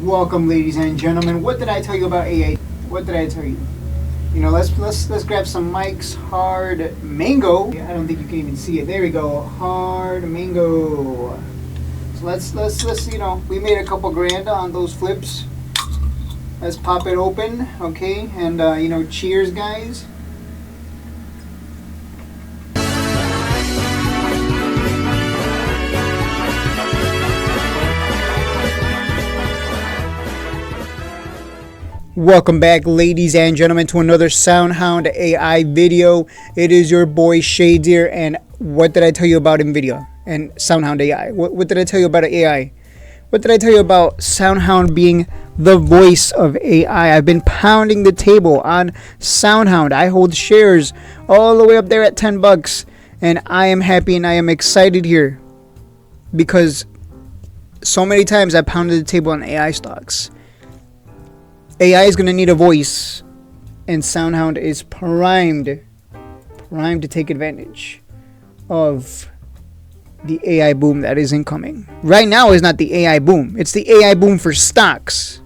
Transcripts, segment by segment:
Welcome, ladies and gentlemen. What did I tell you about AI? What did I tell you? You know, let's grab some Mike's Hard Mango. I don't think you can even see it. There we go, Hard Mango. So let's you know, we made a couple grand on those flips. Let's pop it open, okay? And you know, cheers, guys. Welcome back, ladies and gentlemen, to another SoundHound AI video. It is your boy Shades here, and what did I tell you about NVIDIA and SoundHound AI? What did I tell you about AI? What did I tell you about SoundHound being the voice of AI? I've been pounding the table on SoundHound. I hold shares all the way up there at $10, and I am happy and I am excited here because so many times I pounded the table on AI stocks. AI is going to need a voice, and SoundHound is primed to take advantage of the AI boom that is incoming. Right now is not the AI boom. It's the AI boom for stocks.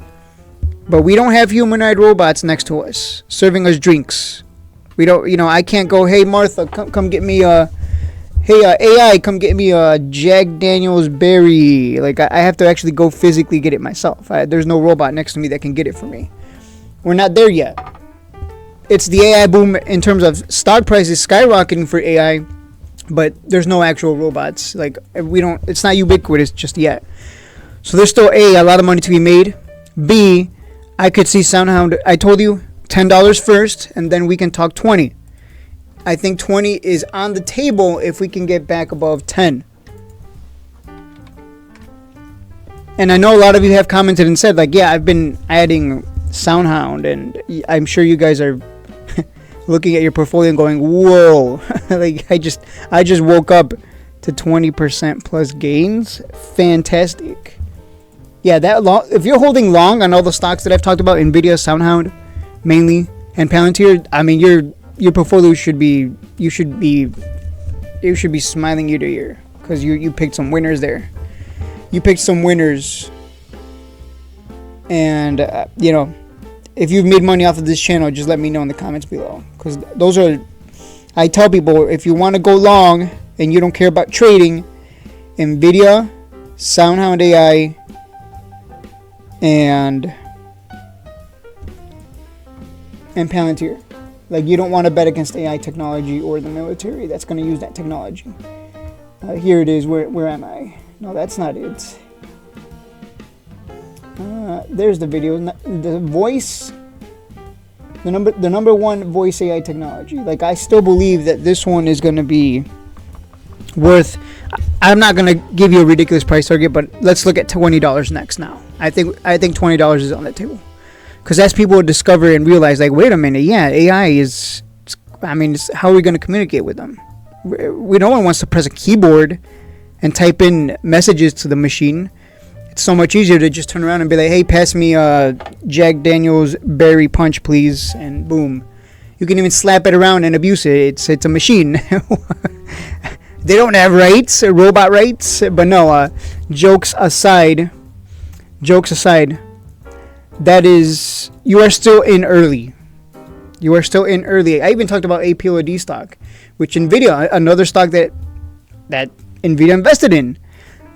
But we don't have humanoid robots next to us serving us drinks. We don't, you know, I can't go, hey Martha, come get me a, hey AI, come get me a Jack Daniels berry. Like I have to actually go physically get it myself. There's no robot next to me that can get it for me. We're not there yet. It's the AI boom in terms of stock prices skyrocketing for AI, but there's no actual robots. Like it's not ubiquitous just yet. So there's still a lot of money to be made. B, I could see SoundHound. I told you $10 first, and then we can talk 20. I think 20 is on the table if we can get back above 10. And I know a lot of you have commented and said, like, yeah, I've been adding SoundHound, and I'm sure you guys are looking at your portfolio and going, whoa, like I just woke up to 20% plus gains. Fantastic. Yeah, if you're holding long on all the stocks that I've talked about, NVIDIA, SoundHound mainly, and Palantir, I mean, your portfolio should be smiling ear to ear because you picked some winners there. You picked some winners, and you know, if you've made money off of this channel, just let me know in the comments below, because those are, I tell people, if you want to go long and you don't care about trading, NVIDIA, SoundHound AI, and Palantir. Like, you don't want to bet against AI technology or the military that's going to use that technology. Here it is. Where am I? No, that's not it. There's the video. The voice. The number one voice AI technology. Like, I still believe that this one is going to be worth. I'm not going to give you a ridiculous price target, but let's look at $20 next now. I think $20 is on that table. Because as people discover and realize, like, wait a minute, yeah, AI is, I mean, how are we going to communicate with them? No one wants to press a keyboard and type in messages to the machine. It's so much easier to just turn around and be like, hey, pass me a Jack Daniels berry punch, please, and boom. You can even slap it around and abuse it. It's a machine. They don't have rights, robot rights, but no, jokes aside, that is, you are still in early. You are still in early. I even talked about APOD stock, which NVIDIA, another stock that NVIDIA invested in.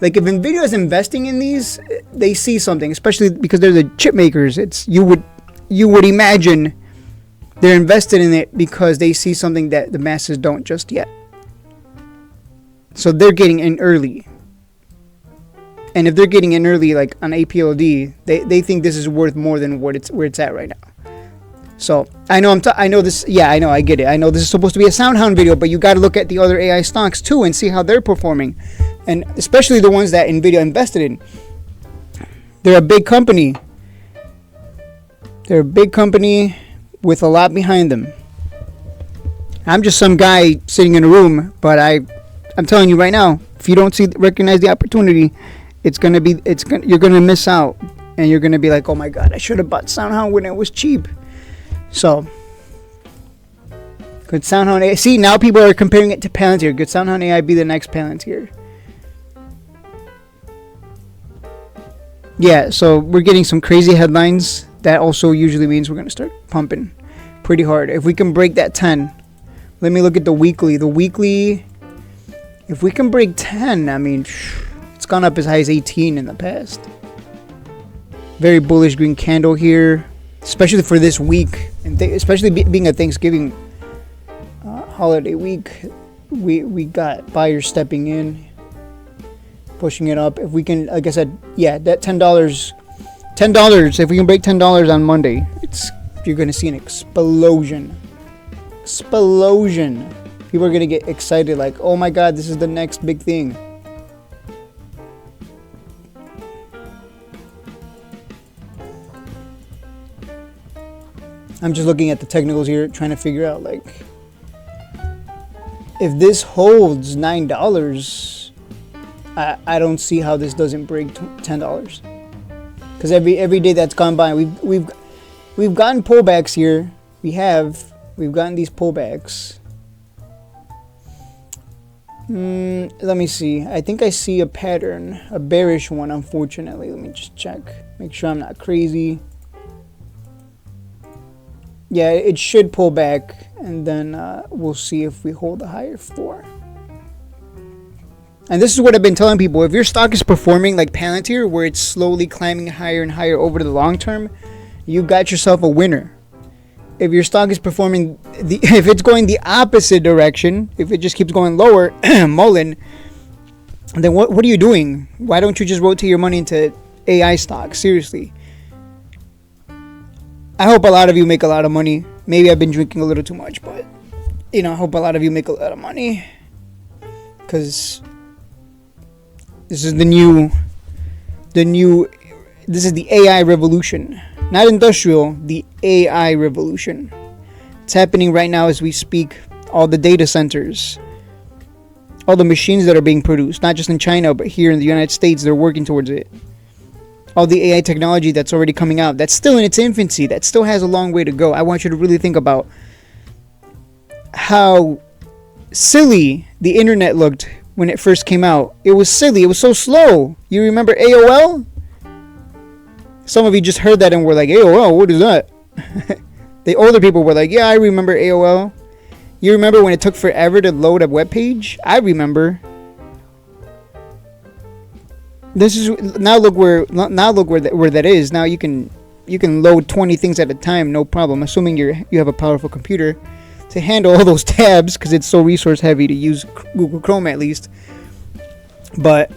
Like, if NVIDIA is investing in these, they see something, especially because they're the chip makers. You would imagine they're invested in it because they see something that the masses don't just yet. So they're getting in early. And if they're getting in early, like on APLD, they think this is worth more than where it's at right now. So I know this. Yeah, I know. I get it. I know this is supposed to be a SoundHound video, but you got to look at the other AI stocks too and see how they're performing, and especially the ones that NVIDIA invested in. They're a big company. They're a big company with a lot behind them. I'm just some guy sitting in a room, but I'm telling you right now, if you don't recognize the opportunity, you're gonna miss out, and you're gonna be like, oh my god, I should have bought SoundHound when it was cheap. So, could SoundHound AI, see, now people are comparing it to Palantir. Could SoundHound AI be the next Palantir? Yeah, so we're getting some crazy headlines. That also usually means we're going to start pumping pretty hard. If we can break that 10, let me look at the weekly. The weekly, if we can break 10, I mean, it's gone up as high as 18 in the past. Very bullish green candle here, especially for this week, and especially being a Thanksgiving holiday week. We got buyers stepping in, pushing it up. If we can, like I said, yeah, that $10. If we can break $10 on Monday, you're gonna see an explosion. People are gonna get excited, like, oh my God, this is the next big thing. I'm just looking at the technicals here, trying to figure out, like, if this holds $9, I don't see how this doesn't break $10. Because every day that's gone by, we've gotten pullbacks here. We've gotten these pullbacks. Let me see. I think I see a pattern, a bearish one, unfortunately. Let me just check, make sure I'm not crazy. Yeah, it should pull back, and then we'll see if we hold a higher floor. And this is what I've been telling people. If your stock is performing like Palantir, where it's slowly climbing higher and higher over the long term, you got yourself a winner. If your stock is performing, if it's going the opposite direction, if it just keeps going lower, mulling, then what are you doing? Why don't you just rotate your money into AI stocks? Seriously. I hope a lot of you make a lot of money. Maybe I've been drinking a little too much, but I hope a lot of you make a lot of money, because this is this is the AI revolution, not industrial, the AI revolution. It's happening right now as we speak. All the data centers, all the machines that are being produced, not just in China, but here in the United States, they're working towards it. All the AI technology that's already coming out, that's still in its infancy, that still has a long way to go. I want you to really think about how silly the internet looked when it first came out. It was silly. It was so slow. You remember AOL? Some of you just heard that and were like, AOL, what is that? The older people were like, yeah, I remember AOL. You remember when it took forever to load a web page? I remember. This is look where that is. Now you can load 20 things at a time, no problem, assuming you have a powerful computer to handle all those tabs, because it's so resource heavy to use Google Chrome at least. But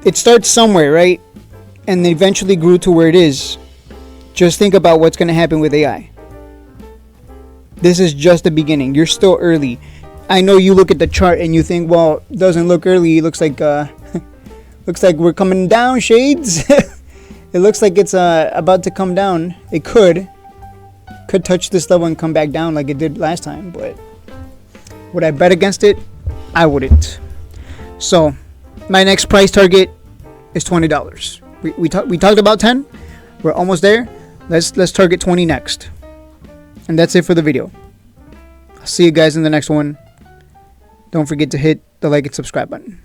it starts somewhere, right? And then eventually grew to where it is. Just think about what's going to happen with AI. This is just the beginning. You're still early. I know you look at the chart and you think, well, it doesn't look early. It looks like looks like we're coming down, shades. It looks like it's about to come down. It could touch this level and come back down like it did last time, but would I bet against it? I wouldn't. So my next price target is $20. We talked about 10. We're almost there. Let's target 20 next. And that's it for the video. I'll see you guys in the next one. Don't forget to hit the like and subscribe button.